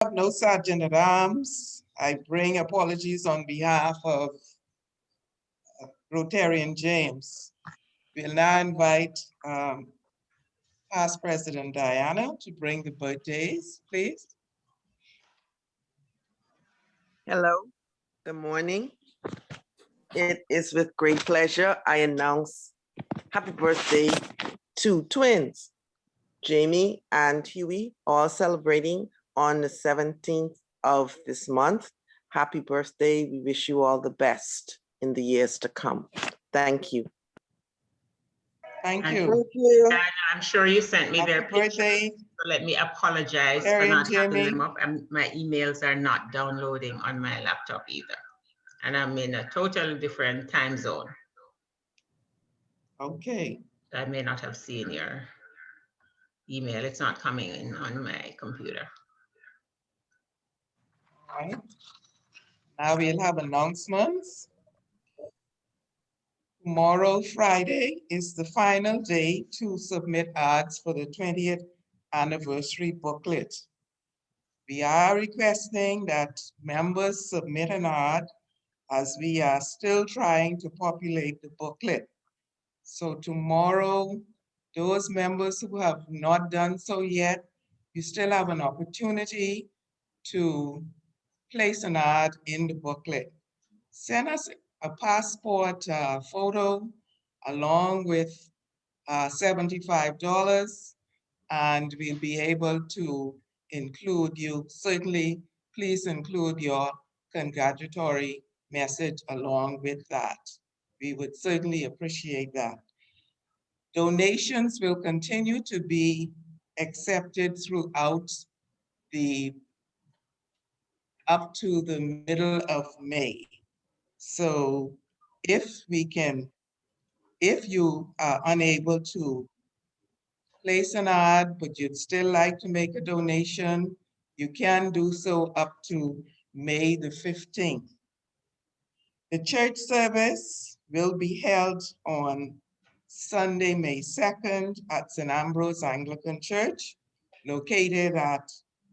have no sergeant at arms. I bring apologies on behalf of Rotarian James. We'll now invite past President Diana to bring the birthdays, please. Hello, good morning. It is with great pleasure I announce happy birthday to twins, Jamie and Huey, all celebrating on the 17th of this month. Happy birthday. We wish you all the best in the years to come. Thank you. Thank And you. Thank you. And I'm sure you sent me their Happy pictures. birthday, So let me apologize for Terry and not having Jamie. them up. My emails are not downloading on my laptop either. And I'm in a totally different time zone. Okay. I may not have seen your email. It's not coming in on my computer. All right. Now we'll have announcements. Tomorrow, Friday, is the final day to submit ads for the 20th anniversary booklet. We are requesting that members submit an ad as we are still trying to populate the booklet. So tomorrow, those members who have not done so yet, you still have an opportunity to place an ad in the booklet. Send us a passport photo along with $75, and we'll be able to include you. Certainly, please include your congratulatory message along with that. We would certainly appreciate that. Donations will continue to be accepted throughout up to the middle of May. So if you are unable to place an ad, but you'd still like to make a donation, you can do so up to May the 15th. The church service will be held on Sunday, May 2nd at St. Ambrose Anglican Church, located at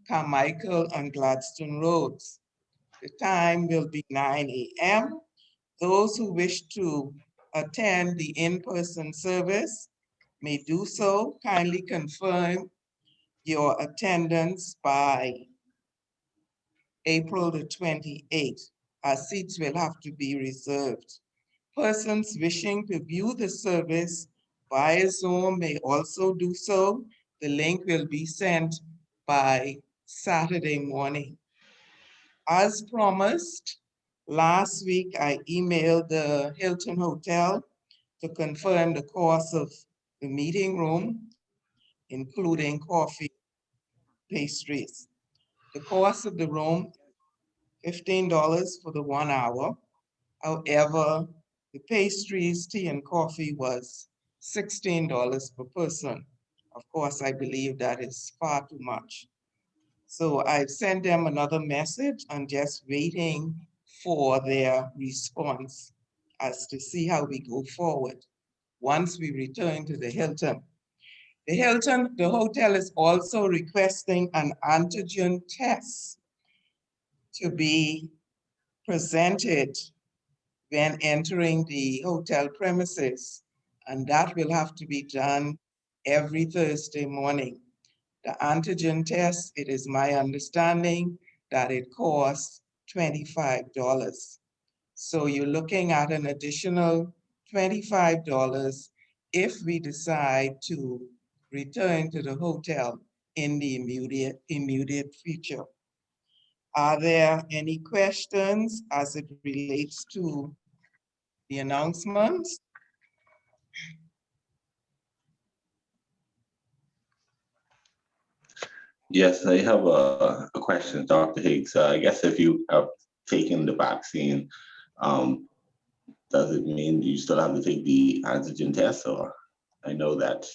Carmichael and Gladstone Roads. The time will be 9 a.m. Those who wish to attend the in-person service may do so. Kindly confirm your attendance by April the 28th. Our seats will have to be reserved. Persons wishing to view the service via Zoom may also do so. The link will be sent by Saturday morning. As promised, last week I emailed the Hilton Hotel to confirm the cost of the meeting room, including coffee, pastries. The cost of the room, $15 for the 1 hour. However, the pastries, tea, and coffee was $16 per person. Of course, I believe that is far too much. So I've sent them another message and just waiting for their response as to see how we go forward once we return to the Hilton. The hotel is also requesting an antigen test to be presented when entering the hotel premises, and that will have to be done every Thursday morning. The antigen test, it is my understanding that it costs $25. So you're looking at an additional $25 if we decide to return to the hotel in the immediate future. Are there any questions as it relates to the announcements? Yes, I have a question, Dr. Higgs. I guess if you have taken the vaccine, does it mean you still have to take the antigen test? Or I know that.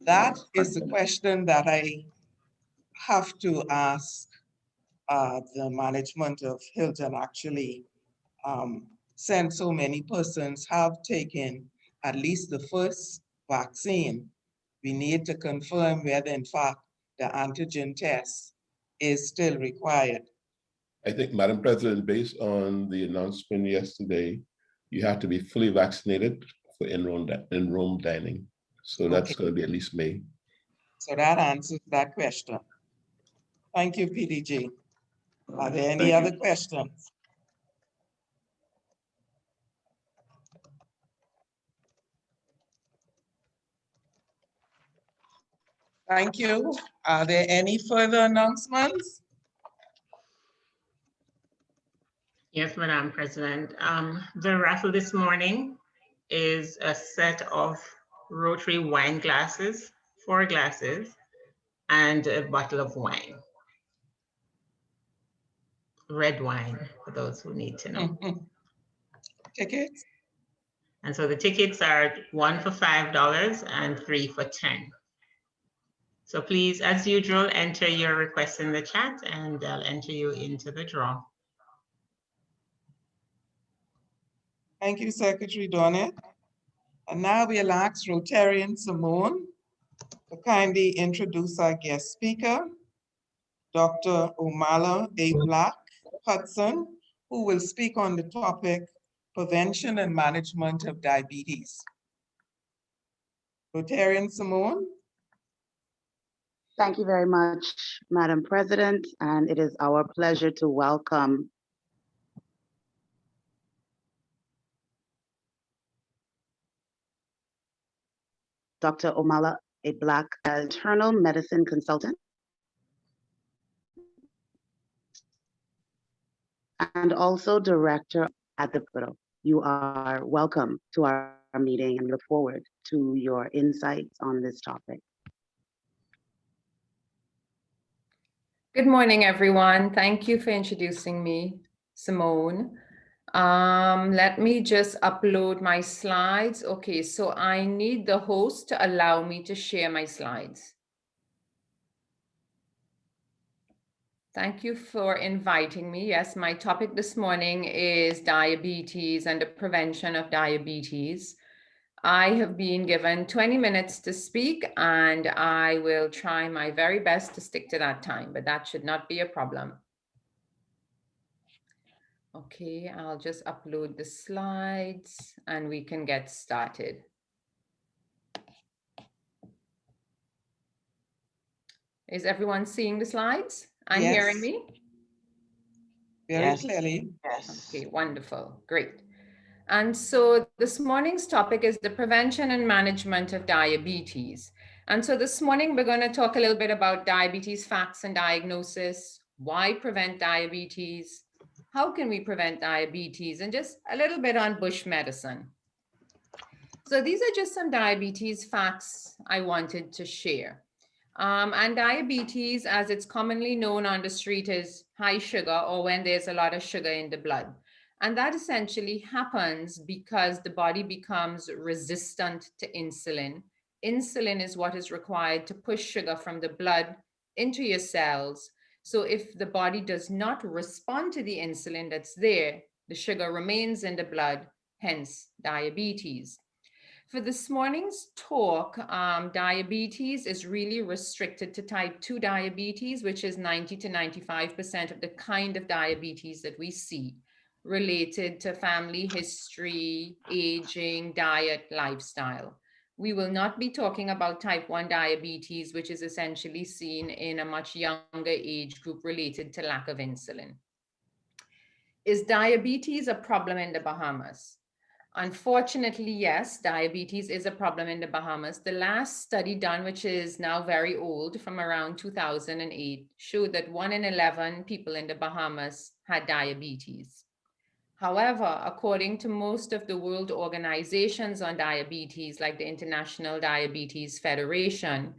That is the question that I have to ask the management of Hilton. Actually, since so many persons have taken at least the first vaccine, we need to confirm whether in fact the antigen test is still required? I think, Madam President, based on the announcement yesterday, you have to be fully vaccinated for in-room dining. So that's Okay. going to be at least May. So that answers that question. Thank you, PDG. Are there any Thank other you. questions? Thank you. Are there any further announcements? Yes, Madam President. The raffle this morning is a set of Rotary wine glasses, 4 glasses, and a bottle of wine. Red wine, for those who need to know. Tickets? And so the tickets are 1 for $5 and 3 for $10. So please, as usual, enter your request in the chat and I'll enter you into the draw. Thank you, Secretary Donnet. And now we'll ask Rotarian Simone to kindly introduce our guest speaker, Dr. Omala Ablack Hudson, who will speak on the topic, prevention and management of diabetes. Rotarian Simone. Thank you very much, Madam President, and it is our pleasure to welcome Dr. Omala Ablack, an internal medicine consultant and also director at the hospital. You are welcome to our meeting and look forward to your insights on this topic. Good morning, everyone. Thank you for introducing me, Simone. Let me just upload my slides. Okay, so I need the host to allow me to share my slides. Thank you for inviting me. Yes, my topic this morning is diabetes and the prevention of diabetes. I have been given 20 minutes to speak and I will try my very best to stick to that time, but that should not be a problem. Okay, I'll just upload the slides and we can get started. Is everyone seeing the slides and Yes. hearing me? Very Yes. clearly. Yes. Okay, wonderful, great. And so this morning's topic is the prevention and management of diabetes. And so this morning we're going to talk a little bit about diabetes facts and diagnosis, why prevent diabetes, how can we prevent diabetes, and just a little bit on bush medicine. So these are just some diabetes facts I wanted to share. And diabetes, as it's commonly known on the street, is high sugar or when there's a lot of sugar in the blood. And that essentially happens because the body becomes resistant to insulin. Insulin is what is required to push sugar from the blood into your cells. So if the body does not respond to the insulin that's there, the sugar remains in the blood, hence diabetes. For this morning's talk, diabetes is really restricted to type 2 diabetes, which is 90 to 95% of the kind of diabetes that we see, related to family history, aging, diet, lifestyle. We will not be talking about type 1 diabetes, which is essentially seen in a much younger age group related to lack of insulin. Is diabetes a problem in the Bahamas? Unfortunately, yes, diabetes is a problem in the Bahamas. The last study done, which is now very old, from around 2008, showed that 1 in 11 people in the Bahamas had diabetes. However, according to most of the world organizations on diabetes, like the International Diabetes Federation,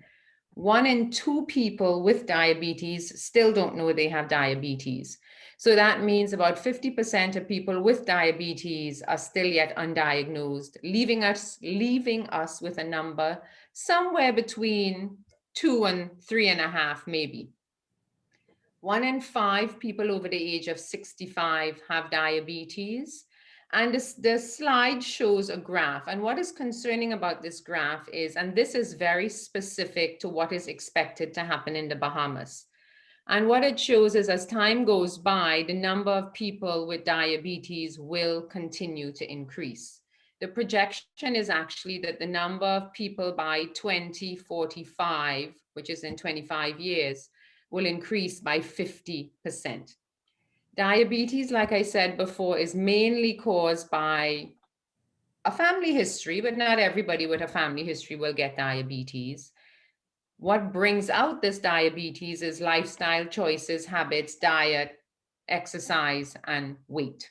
1 in 2 people with diabetes still don't know they have diabetes. So that means about 50% of people with diabetes are still yet undiagnosed, leaving us with a number somewhere between 2 and 3.5 maybe. 1 in 5 people over the age of 65 have diabetes. And the slide shows a graph. And what is concerning about this graph is, and this is very specific to what is expected to happen in the Bahamas. And what it shows is as time goes by, the number of people with diabetes will continue to increase. The projection is actually that the number of people by 2045, which is in 25 years, will increase by 50%. Diabetes, like I said before, is mainly caused by a family history, but not everybody with a family history will get diabetes. What brings out this diabetes is lifestyle choices, habits, diet, exercise, and weight.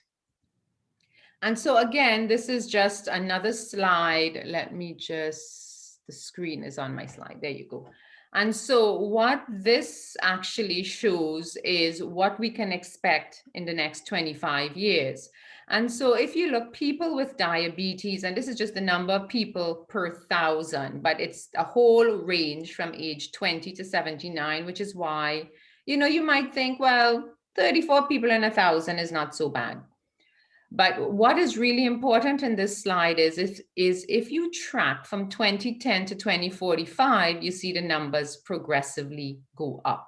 And so again, this is just another slide. Let me just, the screen is on my slide. There you go. And so what this actually shows is what we can expect in the next 25 years. And so if you look, people with diabetes, and this is just the number of people per 1,000, but it's a whole range from age 20 to 79, which is why, you might think, well, 34 people in 1,000 is not so bad. But what is really important in this slide is if you track from 2010 to 2045, you see the numbers progressively go up.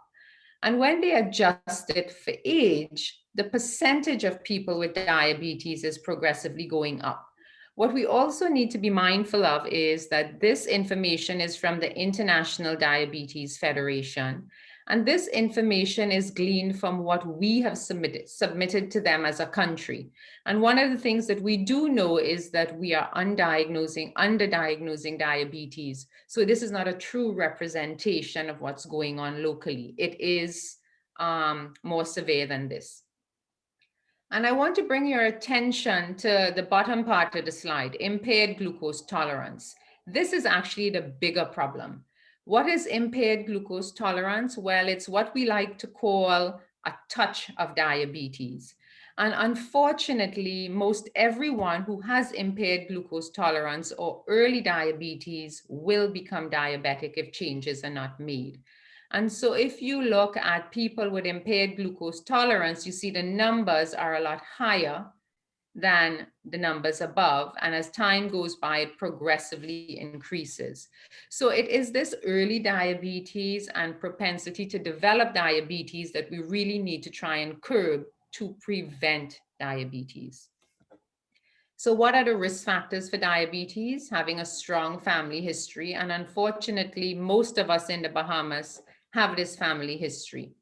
And when they adjust it for age, the percentage of people with diabetes is progressively going up. What we also need to be mindful of is that this information is from the International Diabetes Federation. And this information is gleaned from what we have submitted to them as a country. And one of the things that we do know is that we are underdiagnosing diabetes. So this is not a true representation of what's going on locally. It is more severe than this. And I want to bring your attention to the bottom part of the slide, impaired glucose tolerance. This is actually the bigger problem. What is impaired glucose tolerance? Well, it's what we like to call a touch of diabetes. And unfortunately, most everyone who has impaired glucose tolerance or early diabetes will become diabetic if changes are not made. And so if you look at people with impaired glucose tolerance, you see the numbers are a lot higher than the numbers above. And as time goes by, it progressively increases. So it is this early diabetes and propensity to develop diabetes that we really need to try and curb to prevent diabetes. So what are the risk factors for diabetes? Having a strong family history. And unfortunately, most of us in the Bahamas have this family history.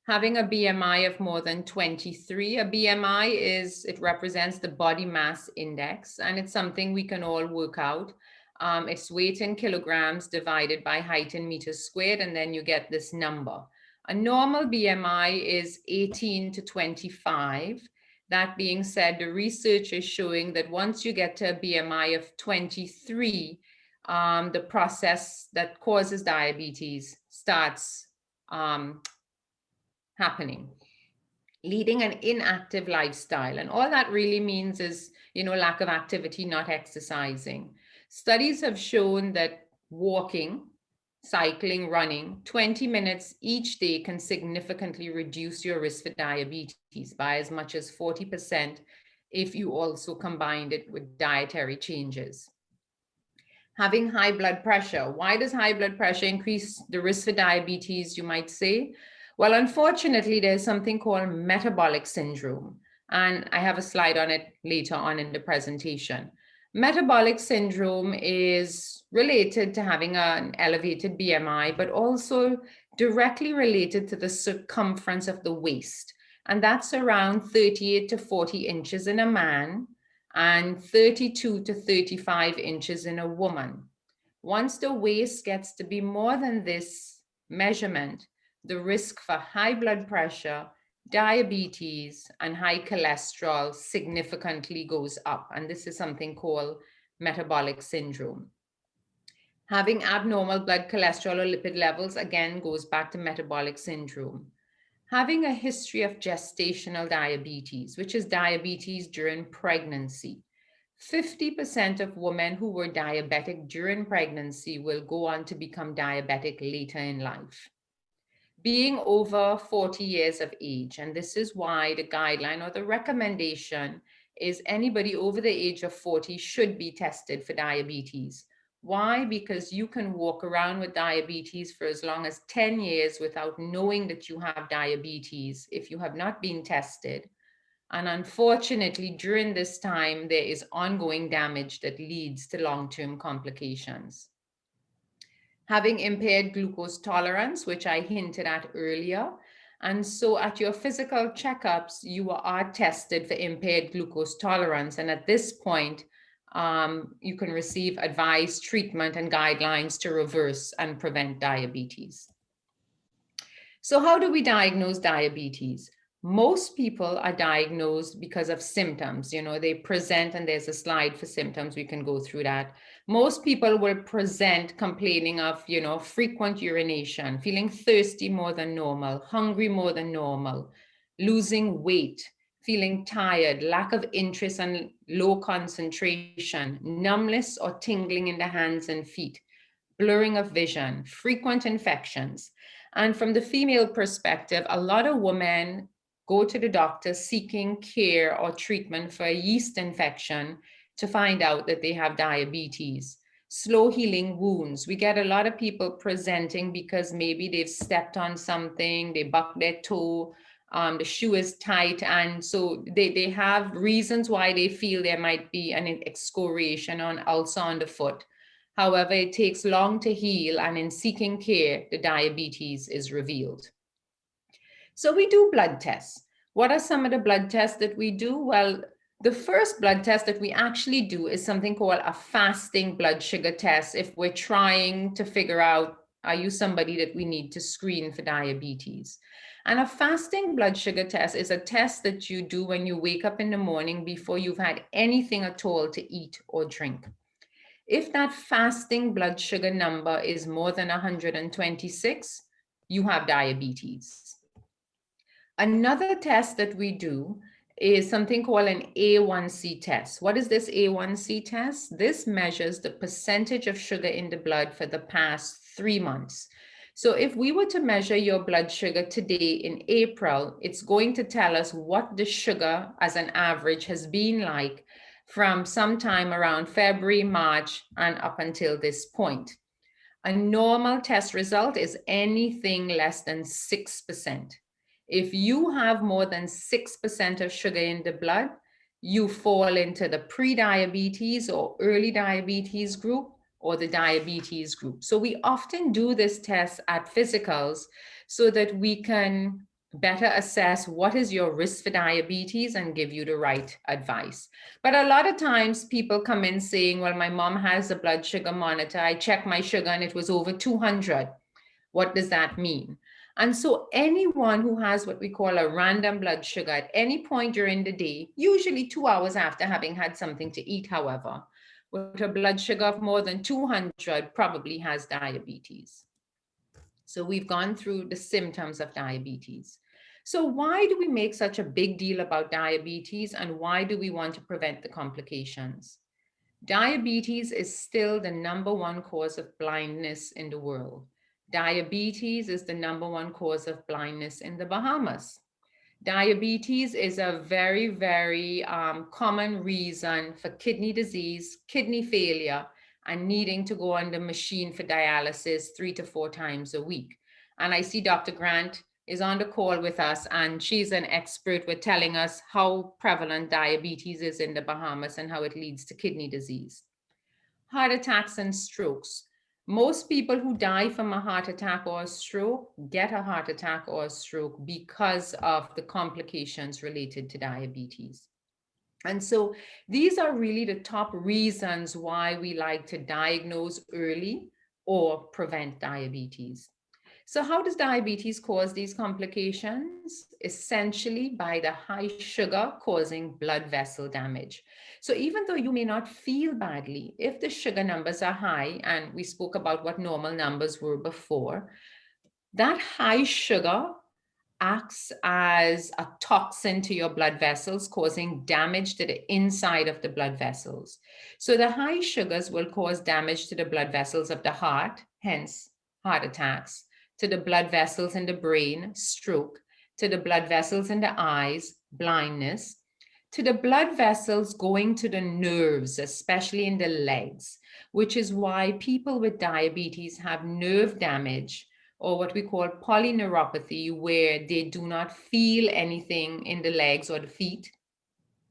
Having a BMI of more than 23, a BMI it represents the body mass index, and it's something we can all work out. It's weight in kilograms divided by height in meters squared, and then you get this number. A normal BMI is 18 to 25. That being said, the research is showing that once you get to a BMI of 23, the process that causes diabetes starts happening, leading an inactive lifestyle. And all that really means is, lack of activity, not exercising. Studies have shown that walking, cycling, running 20 minutes each day can significantly reduce your risk for diabetes by as much as 40% if you also combined it with dietary changes. Having high blood pressure. Why does high blood pressure increase the risk for diabetes, you might say? Well, unfortunately, there's something called metabolic syndrome, and I have a slide on it later on in the presentation. Metabolic syndrome is related to having an elevated BMI, but also directly related to the circumference of the waist. And that's around 38 to 40 inches in a man and 32 to 35 inches in a woman. Once the waist gets to be more than this measurement, the risk for high blood pressure, diabetes, and high cholesterol significantly goes up. And this is something called metabolic syndrome. Having abnormal blood cholesterol or lipid levels, again, goes back to metabolic syndrome. Having a history of gestational diabetes, which is diabetes during pregnancy. 50% of women who were diabetic during pregnancy will go on to become diabetic later in life. Being over 40 years of age, and this is why the guideline or the recommendation is anybody over the age of 40 should be tested for diabetes. Why? Because you can walk around with diabetes for as long as 10 years without knowing that you have diabetes if you have not been tested. And unfortunately, during this time, there is ongoing damage that leads to long-term complications. Having impaired glucose tolerance, which I hinted at earlier. And so at your physical checkups, you are tested for impaired glucose tolerance. And at this point, you can receive advice, treatment, and guidelines to reverse and prevent diabetes. So how do we diagnose diabetes? Most people are diagnosed because of symptoms. You know, they present, and there's a slide for symptoms. We can go through that. Most people will present complaining of, you know, frequent urination, feeling thirsty more than normal, hungry more than normal, losing weight, feeling tired, lack of interest and low concentration, numbness or tingling in the hands and feet, blurring of vision, frequent infections. And from the female perspective, a lot of women go to the doctor seeking care or treatment for a yeast infection to find out that they have diabetes. Slow healing wounds. We get a lot of people presenting because maybe they've stepped on something, they bucked their toe, the shoe is tight, and so they have reasons why they feel there might be an excoriation or an ulcer on the foot. However, it takes long to heal, and in seeking care, the diabetes is revealed. So we do blood tests. What are some of the blood tests that we do? Well, the first blood test that we actually do is something called a fasting blood sugar test if we're trying to figure out, are you somebody that we need to screen for diabetes? And a fasting blood sugar test is a test that you do when you wake up in the morning before you've had anything at all to eat or drink. If that fasting blood sugar number is more than 126, you have diabetes. Another test that we do is something called an A1C test. What is this A1C test? This measures the percentage of sugar in the blood for the past 3 months. So if we were to measure your blood sugar today in April, it's going to tell us what the sugar as an average has been like from sometime around February, March, and up until this point. A normal test result is anything less than 6%. If you have more than 6% of sugar in the blood, you fall into the pre-diabetes or early diabetes group or the diabetes group. So we often do this test at physicals so that we can better assess what is your risk for diabetes and give you the right advice. But a lot of times people come in saying, well, my mom has a blood sugar monitor. I checked my sugar and it was over 200. What does that mean? And so anyone who has what we call a random blood sugar at any point during the day, usually 2 hours after having had something to eat, however, with a blood sugar of more than 200 probably has diabetes. So we've gone through the symptoms of diabetes. So why do we make such a big deal about diabetes, and why do we want to prevent the complications? Diabetes is still the #1 cause of blindness in the world. Diabetes is the #1 cause of blindness in the Bahamas. Diabetes is a very, very common reason for kidney disease, kidney failure, and needing to go on the machine for dialysis 3 to 4 times a week. And I see Dr. Grant is on the call with us, and she's an expert with telling us how prevalent diabetes is in the Bahamas and how it leads to kidney disease. Heart attacks and strokes. Most people who die from a heart attack or a stroke get a heart attack or a stroke because of the complications related to diabetes. And so these are really the top reasons why we like to diagnose early or prevent diabetes. So how does diabetes cause these complications? Essentially by the high sugar causing blood vessel damage. So even though you may not feel badly, if the sugar numbers are high, and we spoke about what normal numbers were before, that high sugar acts as a toxin to your blood vessels, causing damage to the inside of the blood vessels. So the high sugars will cause damage to the blood vessels of the heart, hence heart attacks, to the blood vessels in the brain, stroke, to the blood vessels in the eyes, blindness, to the blood vessels going to the nerves, especially in the legs, which is why people with diabetes have nerve damage, or what we call polyneuropathy, where they do not feel anything in the legs or the feet.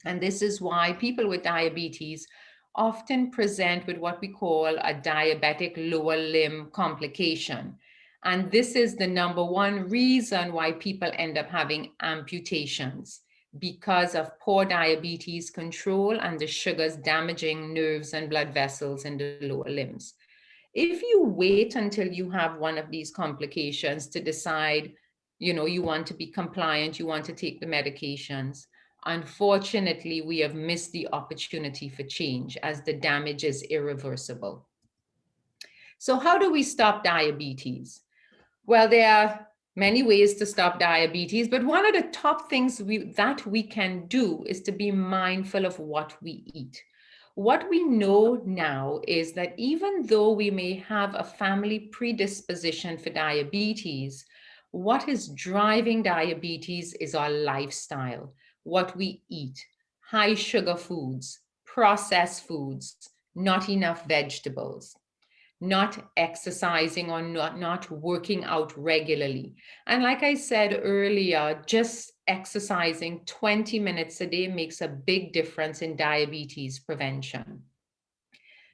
And this is why people with diabetes often present with what we call a diabetic lower limb complication. And this is the number one reason why people end up having amputations, because of poor diabetes control and the sugars damaging nerves and blood vessels in the lower limbs. If you wait until you have one of these complications to decide, you want to be compliant, you want to take the medications, unfortunately, we have missed the opportunity for change as the damage is irreversible. So how do we stop diabetes? Well, there are many ways to stop diabetes, but one of the top things that we can do is to be mindful of what we eat. What we know now is that even though we may have a family predisposition for diabetes, what is driving diabetes is our lifestyle, what we eat, high sugar foods, processed foods, not enough vegetables, not exercising or not working out regularly. And like I said earlier, just exercising 20 minutes a day makes a big difference in diabetes prevention.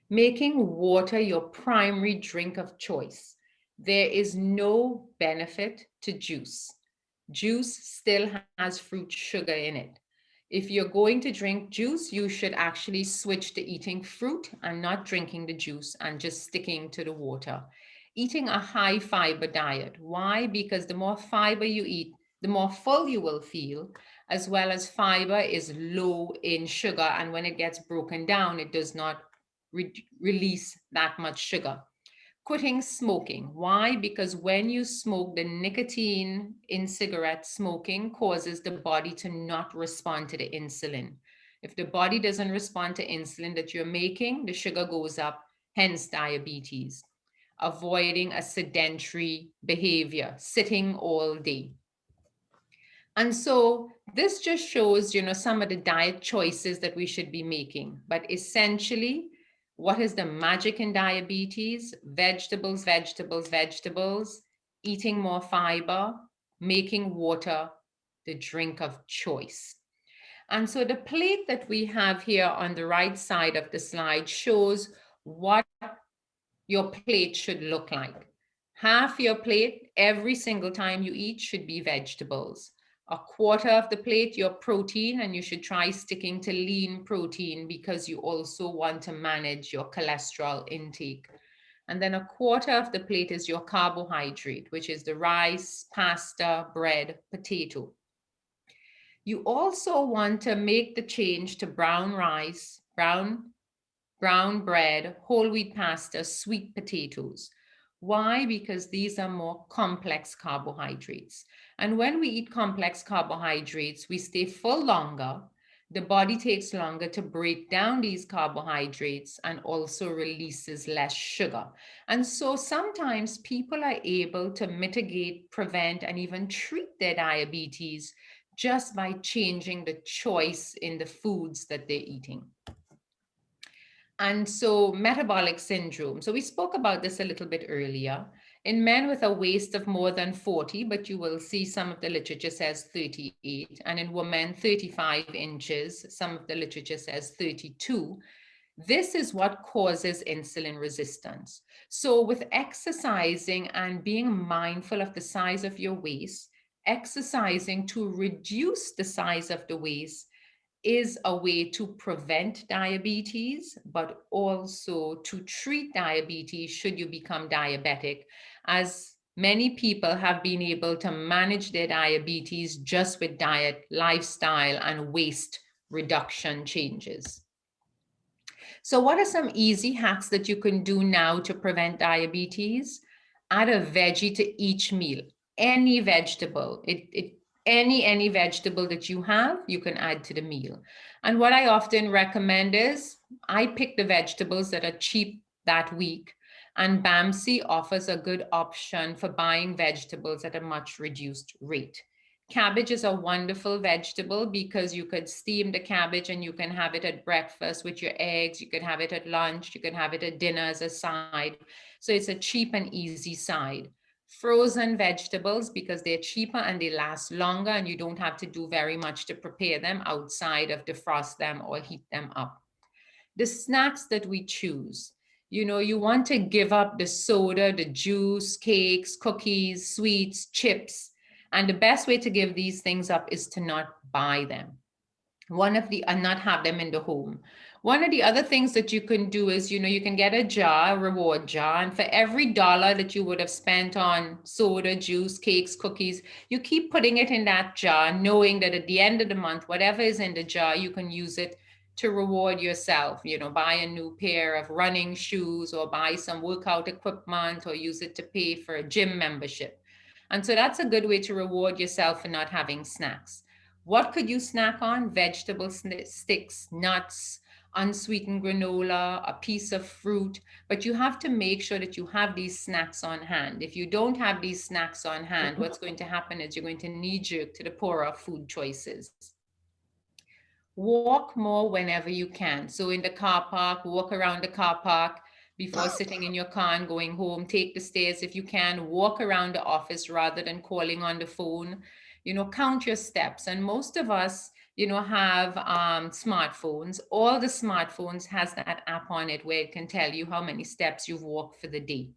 Making water your primary drink of choice. There is no benefit to juice. Juice still has fruit sugar in it. If you're going to drink juice, you should actually switch to eating fruit and not drinking the juice and just sticking to the water. Eating a high fiber diet. Why? Because the more fiber you eat, the more full you will feel, as well as fiber is low in sugar. And when it gets broken down, it does not release that much sugar. Quitting smoking. Why? Because when you smoke, the nicotine in cigarette smoking causes the body to not respond to the insulin. If the body doesn't respond to insulin that you're making, the sugar goes up, hence diabetes. Avoiding a sedentary behavior, sitting all day. And so this just shows, some of the diet choices that we should be making. But essentially, what is the magic in diabetes? Vegetables, vegetables, vegetables, eating more fiber, making water the drink of choice. And so the plate that we have here on the right side of the slide shows what your plate should look like. Half your plate every single time you eat should be vegetables. A quarter of the plate, your protein, and you should try sticking to lean protein because you also want to manage your cholesterol intake. And then a quarter of the plate is your carbohydrate, which is the rice, pasta, bread, potato. You also want to make the change to brown rice, brown bread, whole wheat pasta, sweet potatoes. Why? Because these are more complex carbohydrates. And when we eat complex carbohydrates, we stay full longer. The body takes longer to break down these carbohydrates and also releases less sugar. And so sometimes people are able to mitigate, prevent, and even treat their diabetes just by changing the choice in the foods that they're eating. And so metabolic syndrome. So we spoke about this a little bit earlier. In men with a waist of more than 40, but you will see some of the literature says 38, and in women 35 inches, some of the literature says 32. This is what causes insulin resistance. So with exercising and being mindful of the size of your waist, exercising to reduce the size of the waist is a way to prevent diabetes, but also to treat diabetes should you become diabetic, as many people have been able to manage their diabetes just with diet, lifestyle, and waist reduction changes. So what are some easy hacks that you can do now to prevent diabetes? Add a veggie to each meal, any vegetable. Any vegetable that you have, you can add to the meal. And what I often recommend is I pick the vegetables that are cheap that week, and BAMC offers a good option for buying vegetables at a much reduced rate. Cabbage is a wonderful vegetable because you could steam the cabbage and you can have it at breakfast with your eggs. You could have it at lunch. You can have it at dinner as a side. So it's a cheap and easy side. Frozen vegetables, because they're cheaper and they last longer and you don't have to do very much to prepare them outside of defrost them or heat them up. The snacks that we choose, you know, you want to give up the soda, the juice, cakes, cookies, sweets, chips. And the best way to give these things up is to not buy them. And not have them in the home. One of the other things that you can do is, you know, you can get a jar, a reward jar, and for every dollar that you would have spent on soda, juice, cakes, cookies, you keep putting it in that jar, knowing that at the end of the month, whatever is in the jar, you can use it to reward yourself, you know, buy a new pair of running shoes or buy some workout equipment or use it to pay for a gym membership. And so that's a good way to reward yourself for not having snacks. What could you snack on? Vegetable sticks, nuts, unsweetened granola, a piece of fruit, but you have to make sure that you have these snacks on hand. If you don't have these snacks on hand, what's going to happen is you're going to knee-jerk to the poorer food choices. Walk more whenever you can. So in the car park, walk around the car park before sitting in your car and going home. Take the stairs if you can. Walk around the office rather than calling on the phone. You know, count your steps. And most of us, you know, have smartphones. All the smartphones has that app on it where it can tell you how many steps you've walked for the day.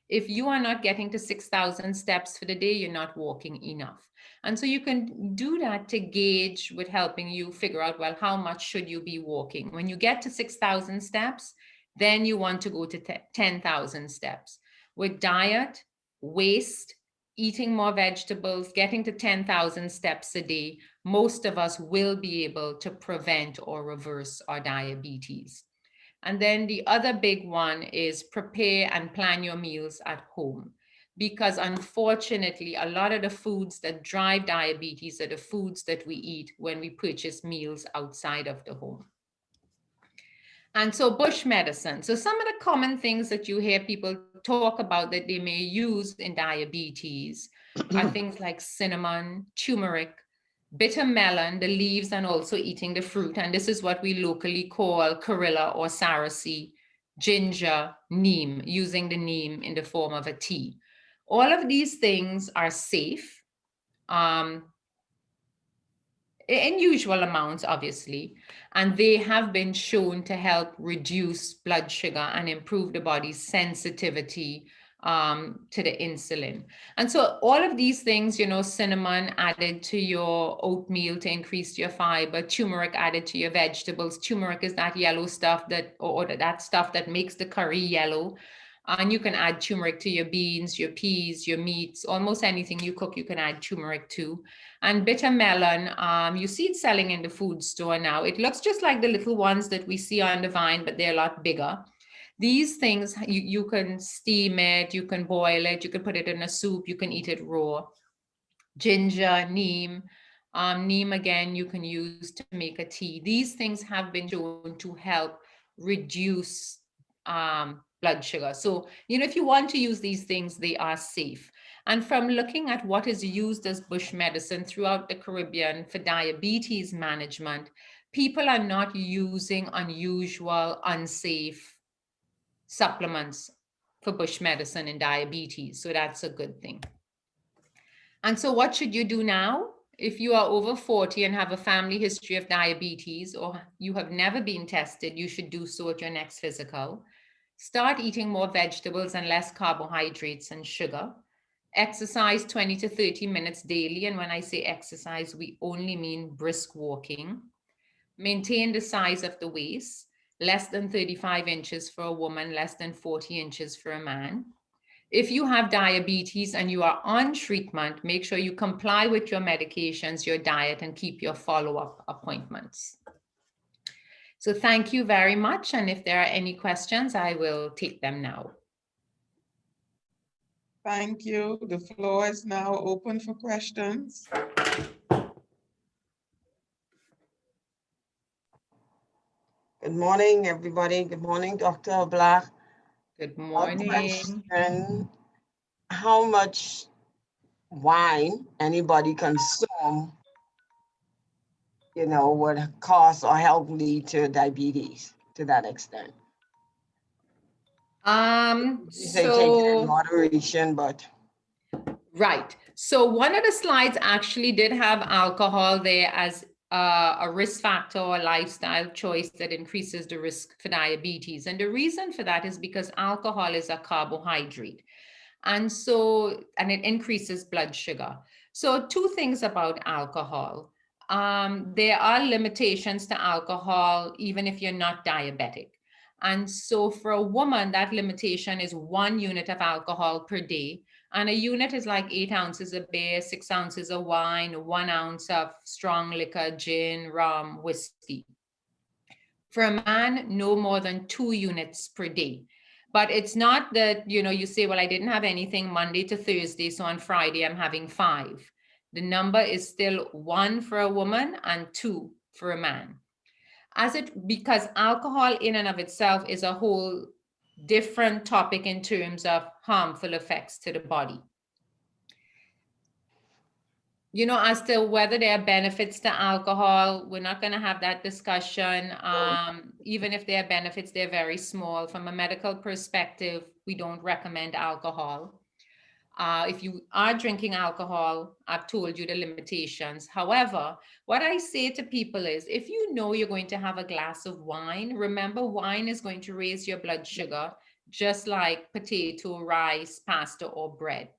If you are not getting to 6,000 steps for the day, you're not walking enough. And so you can do that to gauge with helping you figure out, well, how much should you be walking? When you get to 6,000 steps, then you want to go to 10,000 steps. With diet, waste, eating more vegetables, getting to 10,000 steps a day, most of us will be able to prevent or reverse our diabetes. And then the other big one is prepare and plan your meals at home. Because unfortunately, a lot of the foods that drive diabetes are the foods that we eat when we purchase meals outside of the home. And so bush medicine. So some of the common things that you hear people talk about that they may use in diabetes are things like cinnamon, turmeric, bitter melon, the leaves, and also eating the fruit. And this is what we locally call Karilla or Sarasi, ginger, neem, using the neem in the form of a tea. All of these things are safe in usual amounts, obviously, and they have been shown to help reduce blood sugar and improve the body's sensitivity to the insulin. And so all of these things, you know, cinnamon added to your oatmeal to increase your fiber, turmeric added to your vegetables. Turmeric is that yellow stuff that, or that stuff that makes the curry yellow. And you can add turmeric to your beans, your peas, your meats, almost anything you cook, you can add turmeric to. And bitter melon, you see it selling in the food store now. It looks just like the little ones that we see on the vine, but they're a lot bigger. These things, you can steam it, you can boil it, you can put it in a soup, you can eat it raw. Ginger, neem. Neem, again, you can use to make a tea. These things have been shown to help reduce blood sugar. So, you know, if you want to use these things, they are safe. And from looking at what is used as bush medicine throughout the Caribbean for diabetes management, people are not using unusual, unsafe supplements for bush medicine in diabetes. So that's a good thing. And so what should you do now? If you are over 40 and have a family history of diabetes, or you have never been tested, you should do so at your next physical. Start eating more vegetables and less carbohydrates and sugar. Exercise 20 to 30 minutes daily. And when I say exercise, we only mean brisk walking. Maintain the size of the waist, less than 35 inches for a woman, less than 40 inches for a man. If you have diabetes and you are on treatment, make sure you comply with your medications, your diet, and keep your follow-up appointments. So thank you very much. And if there are any questions, I will take them now. Thank you. The floor is now open for questions. Good morning, everybody. Good morning, Dr. Ablack. Good A morning. question, how much wine anybody consume, would cause or help lead to diabetes to that extent? You say take it in moderation, but. Right. So one of the slides actually did have alcohol there as a risk factor or lifestyle choice that increases the risk for diabetes. And the reason for that is because alcohol is a carbohydrate. And it increases blood sugar. So two things about alcohol. There are limitations to alcohol, even if you're not diabetic. And so for a woman, that limitation is 1 unit of alcohol per day. And a unit is like 8 ounces of beer, 6 ounces of wine, 1 ounce of strong liquor, gin, rum, whiskey. For a man, no more than 2 units per day. But it's not that, you say, well, I didn't have anything Monday to Thursday, so on Friday I'm having 5. The number is still 1 for a woman and 2 for a man. Because alcohol in and of itself is a whole different topic in terms of harmful effects to the body. As to whether there are benefits to alcohol, we're not going to have that discussion. Even if there are benefits, they're very small. From a medical perspective, we don't recommend alcohol. If you are drinking alcohol, I've told you the limitations. However, what I say to people is, if you know you're going to have a glass of wine, remember wine is going to raise your blood sugar, just like potato, rice, pasta, or bread.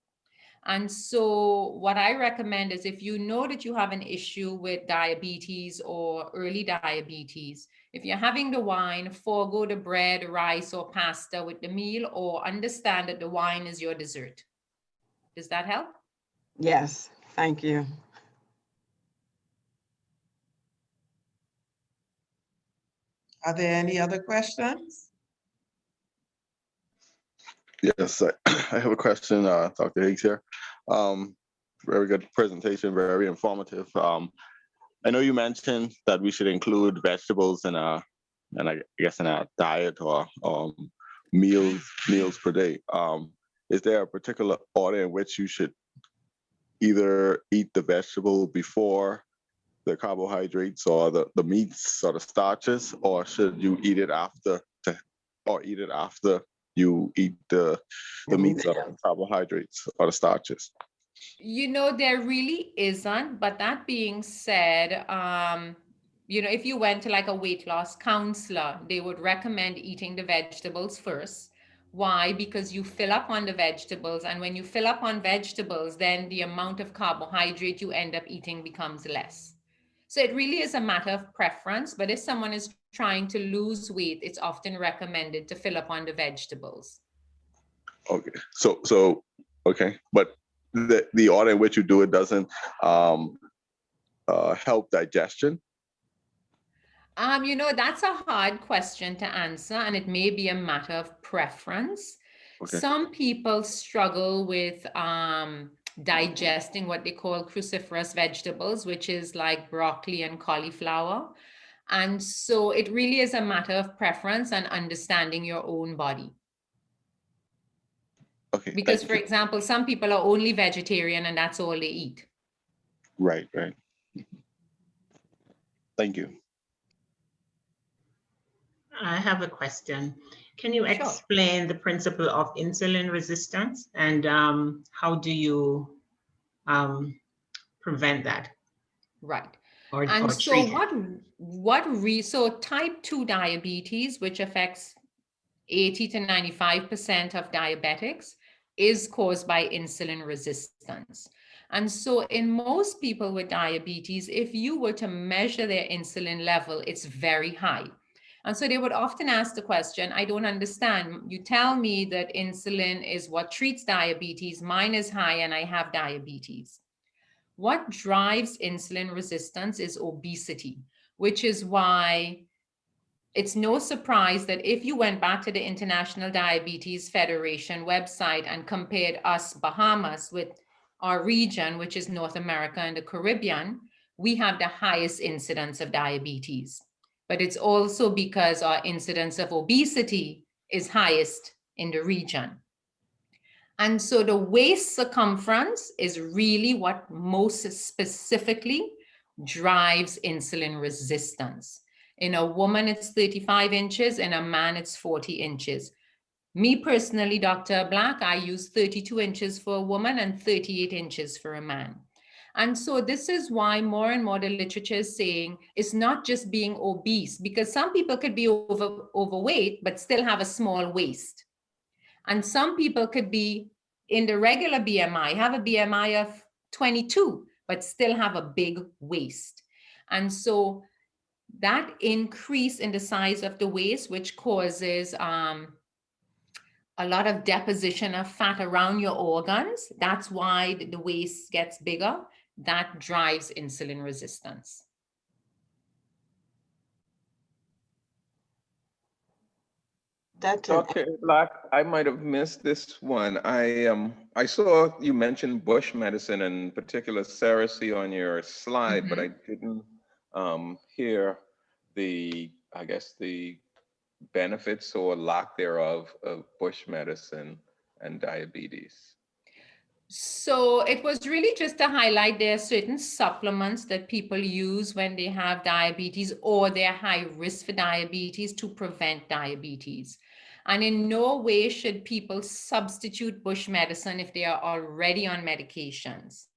And so what I recommend is if you know that you have an issue with diabetes or early diabetes, if you're having the wine, forego the bread, rice, or pasta with the meal, or understand that the wine is your dessert. Does that help? Yes, thank you. Are there any other questions? Yes, I have a question, Dr. Higgs here. Very good presentation, very informative. I know you mentioned that we should include vegetables in I guess in our diet or meals per day. Is there a particular order in which you should either eat the vegetable before the carbohydrates or the meats or the starches, or should you eat it after you eat the meats or the carbohydrates or the starches? There really isn't. But that being said, if you went to like a weight loss counselor, they would recommend eating the vegetables first. Why? Because you fill up on the vegetables, and when you fill up on vegetables, then the amount of carbohydrate you end up eating becomes less. So it really is a matter of preference, but if someone is trying to lose weight, it's often recommended to fill up on the vegetables. Okay, so okay, but the order in which you do it doesn't help digestion? That's a hard question to answer, and it may be a matter of preference. Okay. Some people struggle with digesting what they call cruciferous vegetables, which is like broccoli and cauliflower. And so it really is a matter of preference and understanding your own body. Okay. Because, for example, some people are only vegetarian and that's all they eat. Right. Thank you. I have a question. Can you explain the principle of insulin resistance and how do you prevent that? Right. Or so so type 2 diabetes, which affects 80 to 95% of diabetics, is caused by insulin resistance. And so in most people with diabetes, if you were to measure their insulin level, it's very high. And so they would often ask the question, I don't understand. You tell me that insulin is what treats diabetes. Mine is high and I have diabetes. What drives insulin resistance is obesity, which is why it's no surprise that if you went back to the International Diabetes Federation website and compared us, Bahamas, with our region, which is North America and the Caribbean, we have the highest incidence of diabetes. But it's also because our incidence of obesity is highest in the region. And so the waist circumference is really what most specifically drives insulin resistance. In a woman, it's 35 inches. In a man, it's 40 inches. Me personally, Dr. Black, I use 32 inches for a woman and 38 inches for a man. And so this is why more and more the literature is saying it's not just being obese, because some people could be overweight, but still have a small waist. And some people could be in the regular BMI, have a BMI of 22, but still have a big waist. And so that increase in the size of the waist, which causes a lot of deposition of fat around your organs, that's why the waist gets bigger. That drives insulin resistance. That's it. Dr. Black, I might have missed this one. I saw you mention bush medicine and particular Cersei on your slide, but I didn't hear I guess the benefits or lack thereof of bush medicine and diabetes. So it was really just to highlight there are certain supplements that people use when they have diabetes or they're high risk for diabetes to prevent diabetes. And in no way should people substitute bush medicine if they are already on medications.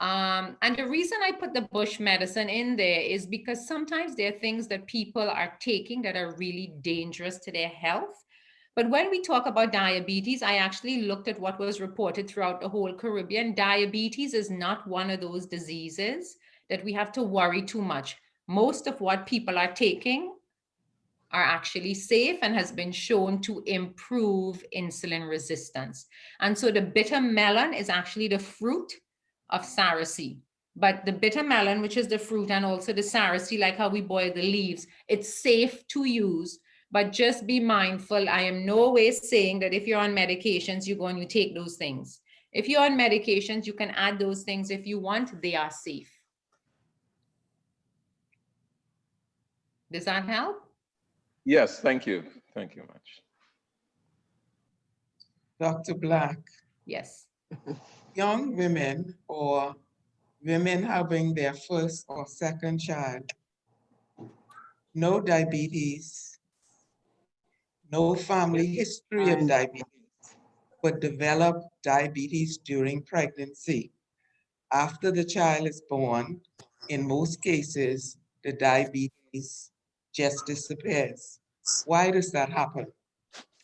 And the reason I put the bush medicine in there is because sometimes there are things that people are taking that are really dangerous to their health. But when we talk about diabetes, I actually looked at what was reported throughout the whole Caribbean. Diabetes is not one of those diseases that we have to worry too much. Most of what people are taking are actually safe and has been shown to improve insulin resistance. And so the bitter melon is actually the fruit of Cersei. But the bitter melon, which is the fruit, and also the Cersei, like how we boil the leaves, it's safe to use. But just be mindful, I am no way saying that if you're on medications, you're going to take those things. If you're on medications, you can add those things if you want, they are safe. Does that help? Yes, thank you. Thank you much. Dr. Black, Yes. young women or women having their first or second child, no diabetes, no family history of diabetes, but develop diabetes during pregnancy. After the child is born, in most cases, the diabetes just disappears. Why does that happen?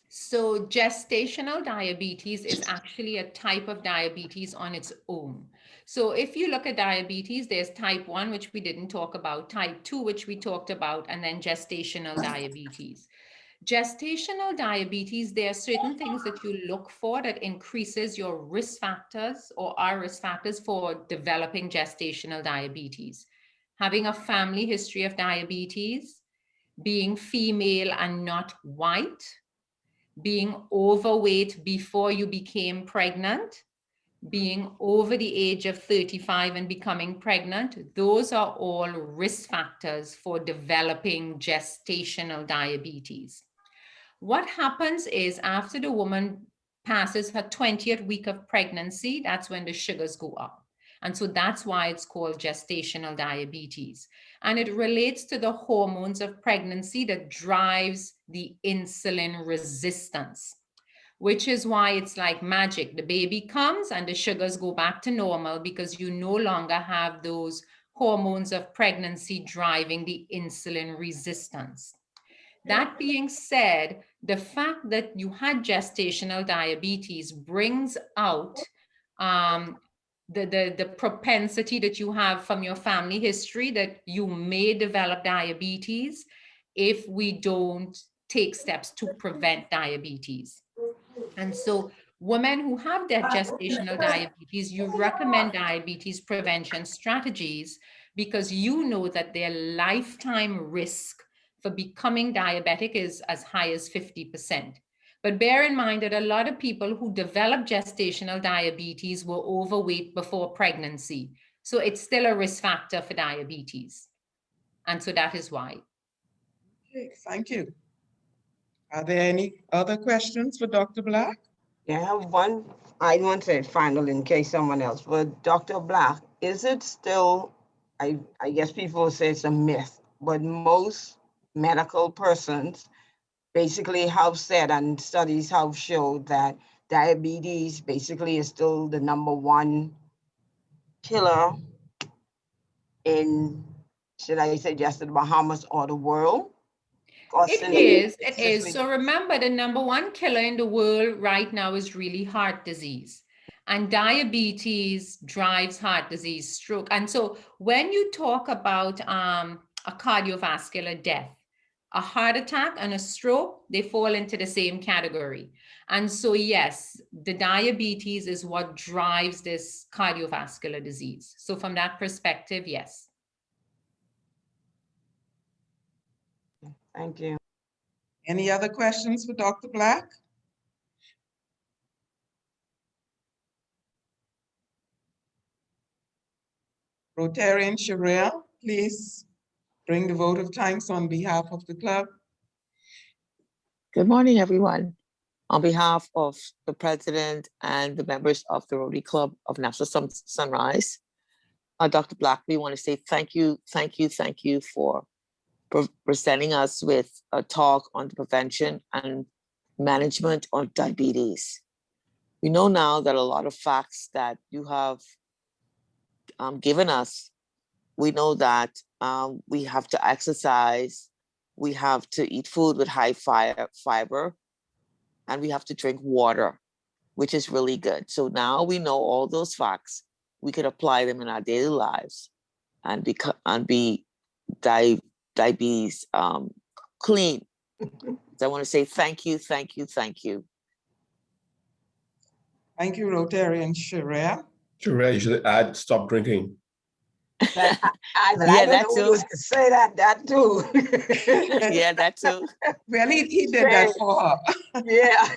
So gestational diabetes is actually a type of diabetes on its own. So if you look at diabetes, there's type 1, which we didn't talk about, type 2, which we talked about, and then gestational diabetes. Gestational diabetes, there are certain things that you look for that increases your risk factors or are risk factors for developing gestational diabetes. Having a family history of diabetes, being female and not white, being overweight before you became pregnant, being over the age of 35 and becoming pregnant, those are all risk factors for developing gestational diabetes. What happens is after the woman passes her 20th week of pregnancy, that's when the sugars go up. And so that's why it's called gestational diabetes. And it relates to the hormones of pregnancy that drives the insulin resistance, which is why it's like magic. The baby comes and the sugars go back to normal because you no longer have those hormones of pregnancy driving the insulin resistance. That being said, the fact that you had gestational diabetes brings out the propensity that you have from your family history that you may develop diabetes if we don't take steps to prevent diabetes. And so women who have that gestational diabetes, you recommend diabetes prevention strategies because you know that their lifetime risk for becoming diabetic is as high as 50%. But bear in mind that a lot of people who develop gestational diabetes were overweight before pregnancy. So it's still a risk factor for diabetes. And so that is why. Okay, thank you. Are there any other questions for Dr. Black? I have one, I won't say final in case someone else, but Dr. Black, is it still, I guess people say it's a myth, but most medical persons basically have said, and studies have showed, that diabetes basically is still the #1 killer in, should I say, just the Bahamas or the world? It is, it is. So remember, the #1 killer in the world right now is really heart disease. And diabetes drives heart disease, stroke. And so when you talk about a cardiovascular death, a heart attack and a stroke, they fall into the same category. And so, yes, the diabetes is what drives this cardiovascular disease. So from that perspective, yes. Thank you. Any other questions for Dr. Black? Rotarian Sharia, please bring the vote of thanks on behalf of the club. Good morning, everyone. On behalf of the president and the members of the Rotary Club of National Sunrise, Dr. Black, we want to say thank you for presenting us with a talk on the prevention and management of diabetes. We know now that a lot of facts that you have given us, we know that we have to exercise, we have to eat food with high fiber, and we have to drink water, which is really good. So now we know all those facts. We could apply them in our daily lives and be diabetes clean. So I want to say thank you. Thank you, Rotarian Sharia. Sharia, you should add stop drinking. I Yeah, don't that know too. who used to say that too. Yeah, that too. Well, he did that for her. Yeah.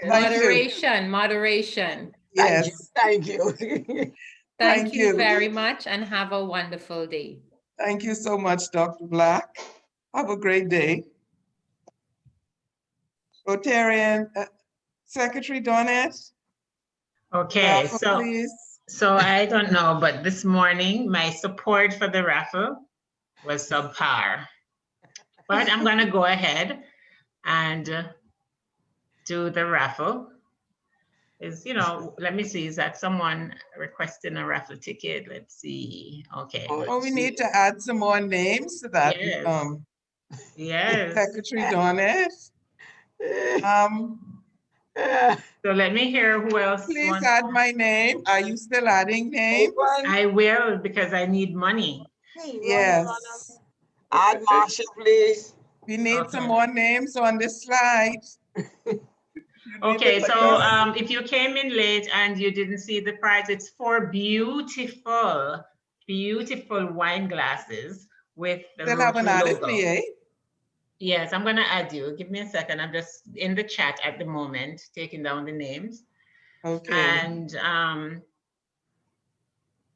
Moderation, moderation. Yes. Thank you. Thank you very much and have a wonderful day. Thank you so much, Dr. Black. Have a great day. Rotarian Secretary Donette. Okay, Raffle, please. so I don't know, but this morning my support for the raffle was subpar. But I'm gonna go ahead and do the raffle. Let me see, is that someone requesting a raffle ticket? Let's see, okay. Oh, we need to add some more names to that. Yes. Secretary Donette. So let me hear who else. Please add my name. Are you still adding names? I will, because I need money. Yes. Add Marsha, please. We need some more names on this slide. Okay, so if you came in late and you didn't see the prize, it's 4 beautiful wine glasses with the Still haven't Rotary added logo. me, eh? Yes, I'm gonna add you. Give me a second. I'm just in the chat at the moment, taking down the names. Okay.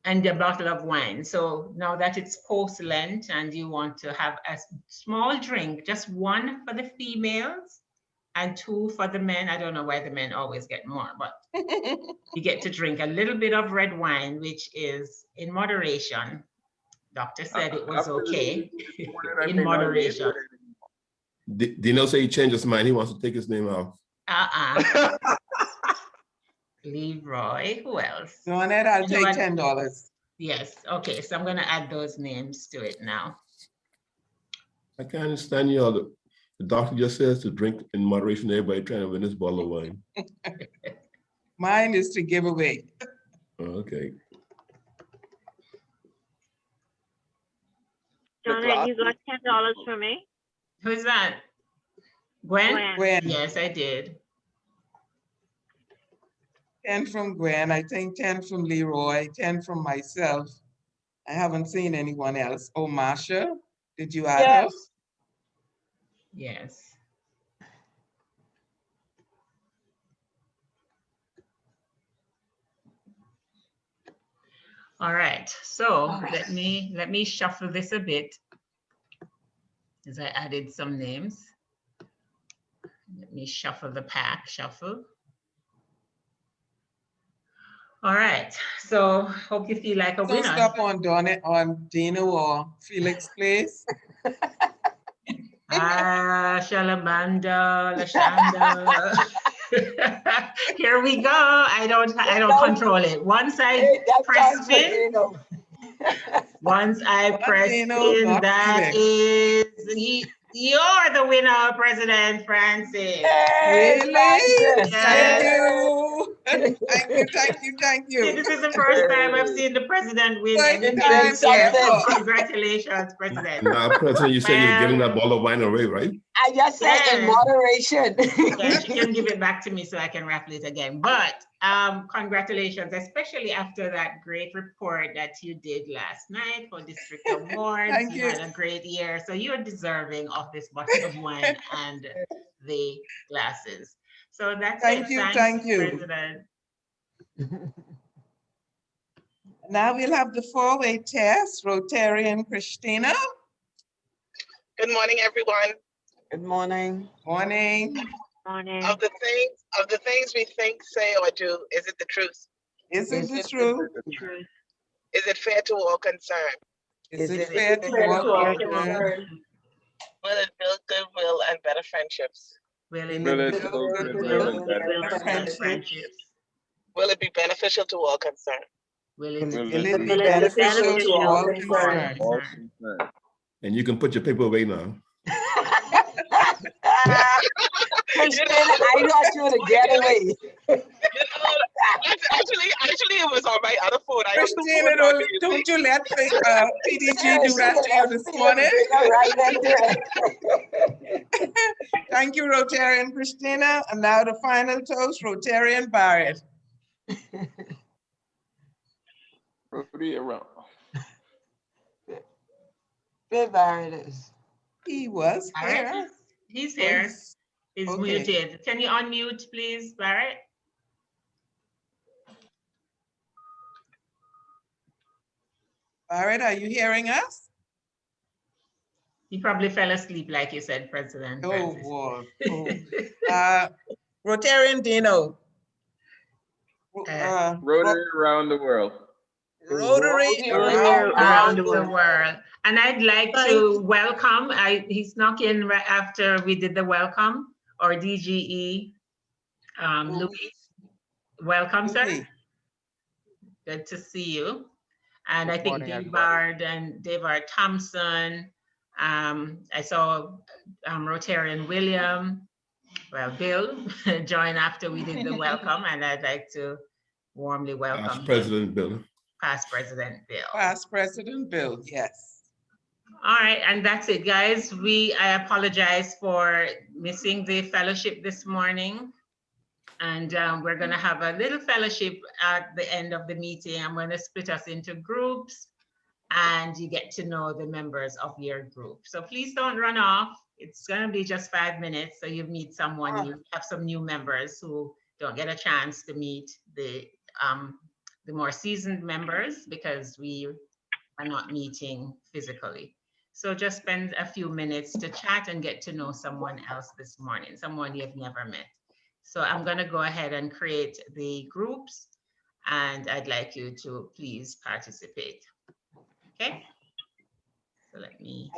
And a bottle of wine. So now that it's post-Lent and you want to have a small drink, just 1 for the females and 2 for the men. I don't know why the men always get more, but you get to drink a little bit of red wine, which is in moderation. Doctor said it was okay in moderation. Dino say he changed his mind. He wants to take his name off. Leroy, who else? Donette, I'll take $10. Yes, okay, so I'm gonna add those names to it now. I can't understand you all. The doctor just says to drink in moderation. Everybody trying to win this bottle of wine. Mine is to give away. Okay. Donette, you got $10 for me? Who's that? Gwen? Gwen. Yes, I did. 10 from Gwen, I think 10 from Leroy, 10 from myself. I haven't seen anyone else. Oh, Marsha, did you add her? Yes. All right, so let me shuffle this a bit as I added some names. Let me shuffle the pack, shuffle. All right, so hope you feel like a Don't winner. stop on Dino or Felix Place. Shalamanda, Lashanda. Here we go. I don't control it. Once I press spin, once I press Dino, spin, not that Felix. is you're the winner, President Francis. Really? Yes. Thank you. Thank See, you. this is the first time I've seen the president win First anything time this year. So ever. congratulations, President. Now, President, you said you're giving Well, that ball of wine away, right? I just said in Yes. moderation. Yeah, she can give it back to me so I can raffle it again. But congratulations, especially after that great report that you did last night for District Awards. Thank You you. had a great year. So you're deserving of this bottle of wine and the glasses. So that's Thank it. you, Thanks, thank you. President. Now we'll have the four-way test. Rotarian Christina. Good morning, everyone. Good morning. Morning. Morning. Of the things we think, say, or do, is it the truth? Is it the truth? Truth. Is it fair to all concerned? Is it fair to all concerned? Will it build goodwill and better friendships? Will it Will it build build goodwill and better friendships? Will it be beneficial to all concerned? Will it Will it be beneficial to all concerned? all concerned? And you can put your paper away now. Christina, I thought you were to get away. Actually, it was on my other phone. I Christina, don't you let PDG do that to you this morning? Thank you, Rotarian Christina. And now the final toast, Rotarian Barrett. Rotary around. Where Barrett is? He was here. He's here. He's okay. muted. Can you unmute, please, Barrett? Barrett, are you hearing us? He probably fell asleep, like you said, President. Oh, boy. Oh. Rotarian Dino. Rotary around the world. Rotary around the world. And I'd like to welcome, he snuck in right after we did the welcome, or DGE, Louis. Welcome, sir. Good to see you. And I think Davard and Davard Thompson. I saw Rotarian William, well, Bill, join after we did the welcome, and I'd like to warmly welcome Past President Bill. Past President Bill. Past President Bill, yes. All right, and that's it, guys. I apologize for missing the fellowship this morning. And we're gonna have a little fellowship at the end of the meeting. I'm gonna split us into groups and you get to know the members of your group. So please don't run off. It's gonna be just 5 minutes. So you meet someone, you have some new members who don't get a chance to meet the more seasoned members because we are not meeting physically. So just spend a few minutes to chat and get to know someone else this morning, someone you've never met. So I'm gonna go ahead and create the groups and I'd like you to please participate. Okay? So let me.